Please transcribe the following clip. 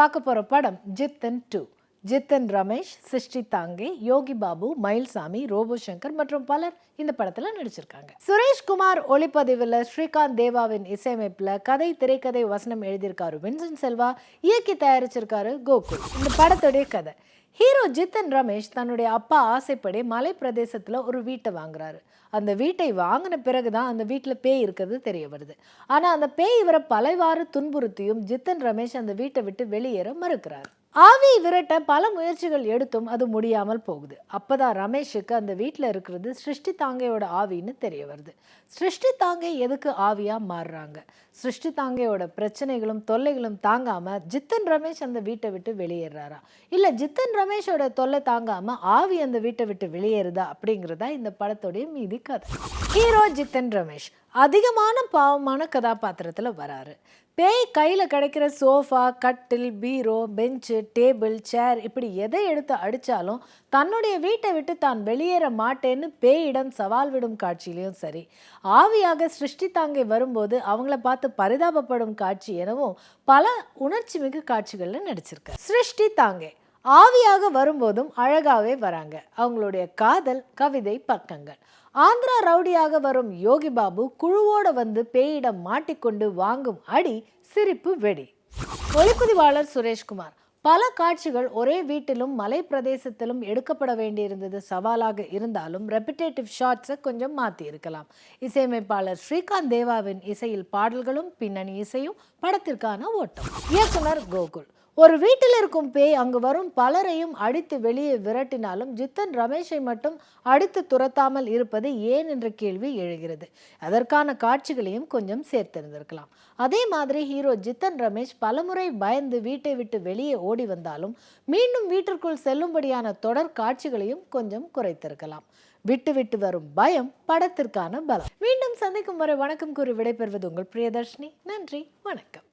பார்க்க போற படம் ஜித்தன் 2. ஜித்தன் ரமேஷ், சிருஷ்டி தாங்கே, யோகி பாபு, மயில்சாமி, ரோபோ சங்கர் மற்றும் பலர் இந்த படத்துல நடிச்சிருக்காங்க. சுரேஷ்குமார் ஒளிப்பதிவில், ஸ்ரீகாந்த் தேவாவின் இசையமைப்புல கதை, திரைக்கதை, வசனம் எழுதியிருக்காரு வின்சென்ட் செல்வா, இயக்கி தயாரிச்சிருக்காரு கோகுல். இந்த படத்துடைய கதை: ஹீரோ ஜித்தன் ரமேஷ் தன்னுடைய அப்பா ஆசைப்படி மலை பிரதேசத்துல ஒரு வீட்டை வாங்குறாரு. அந்த வீட்டை வாங்கின பிறகுதான் அந்த வீட்டில் பேய் இருக்கிறது தெரிய வருது. ஆனால் அந்த பேய் இவரை பலவாறு துன்புறுத்தியும் ஜித்தன் ரமேஷ் அந்த வீட்டை விட்டு வெளியேற மறுக்கிறார். ஆவியை விரட்ட பல முயற்சிகள் எடுத்தும் அது முடியாமல் போகுது. அப்பதான் ரமேஷுக்கு அந்த வீட்டில் இருக்கிறது சிருஷ்டி தாங்கையோட ஆவின்னு தெரிய வருது. சிருஷ்டி தாங்கை எதுக்கு ஆவியா மாறுறாங்க? சிருஷ்டி தாங்கையோட பிரச்சனைகளும் தொல்லைகளும் தாங்காம ஜித்தன் ரமேஷ் அந்த வீட்டை விட்டு வெளியேறாரா, இல்ல ஜித்தன் ரமேஷோட தொல்லை தாங்காம ஆவி அந்த வீட்டை விட்டு வெளியேறுதா அப்படிங்கிறதா இந்த படத்தோடைய மீதி கதை. ஹீரோ ஜித்தன் ரமேஷ் அதிகமான பாவமான கதாபாத்திரத்துல வராரு. பேய் கையில் கிடைக்கிற சோஃபா, கட்டில், பீரோ, பெஞ்சு, டேபிள், சேர் இப்படி எதை எடுத்து அடித்தாலும் தன்னுடைய வீட்டை விட்டு தான் வெளியேற மாட்டேன்னு பேயிடம் சவால் விடும் காட்சியிலையும் சரி, ஆவியாக சிருஷ்டி தாங்கை வரும்போது அவங்கள பார்த்து பரிதாபப்படும் காட்சி எனவும் பல உணர்ச்சி மிகு காட்சிகளில் நடிச்சிருக்காரு. சிருஷ்டி தாங்கை ஆவியாக வரும்போதும் அழகாவே வராங்க. அவங்களுடைய காதல் கவிதை பக்கங்கள். ஆந்திரா ரவுடியாக வரும் யோகி பாபு குழுவோட வந்து பேயிடம் மாட்டிக்கொண்டு வாங்கும் அடி சிரிப்பு வெடி. ஒளிப்பதிவாளர் சுரேஷ்குமார் பல காட்சிகள் ஒரே வீட்டிலும் மலை பிரதேசத்திலும் எடுக்கப்பட வேண்டியிருந்தது சவாலாக இருந்தாலும் ரெப்பிட்டேட்டிவ் ஷாட்ஸை கொஞ்சம் மாற்றி இருக்கலாம். இசையமைப்பாளர் ஸ்ரீகாந்த் தேவாவின் இசையில் பாடல்களும் பின்னணி இசையும் படத்திற்கான ஓட்டம். இயக்குனர் கோகுல் ஒரு வீட்டில் இருக்கும் பேய் அங்கு வரும் பலரையும் அடித்து வெளியே விரட்டினாலும் ஜித்தன் ரமேஷை மட்டும் அடித்து துரத்தாமல் இருப்பது ஏன் என்ற கேள்வி எழுகிறது. அதற்கான காட்சிகளையும் கொஞ்சம் சேர்த்திருந்திருக்கலாம். அதே மாதிரி ஹீரோ ஜித்தன் ரமேஷ் பலமுறை பயந்து வீட்டை விட்டு வெளியே ஓடி வந்தாலும் மீண்டும் வீட்டிற்குள் செல்லும்படியான தொடர் காட்சிகளையும் கொஞ்சம் குறைத்திருக்கலாம். விட்டு விட்டு வரும் பயம் படத்திற்கான பலம். மீண்டும் சந்திக்கும் வரை வணக்கம் கூறி விடைபெறுவது உங்கள் பிரியதர்ஷினி. நன்றி, வணக்கம்.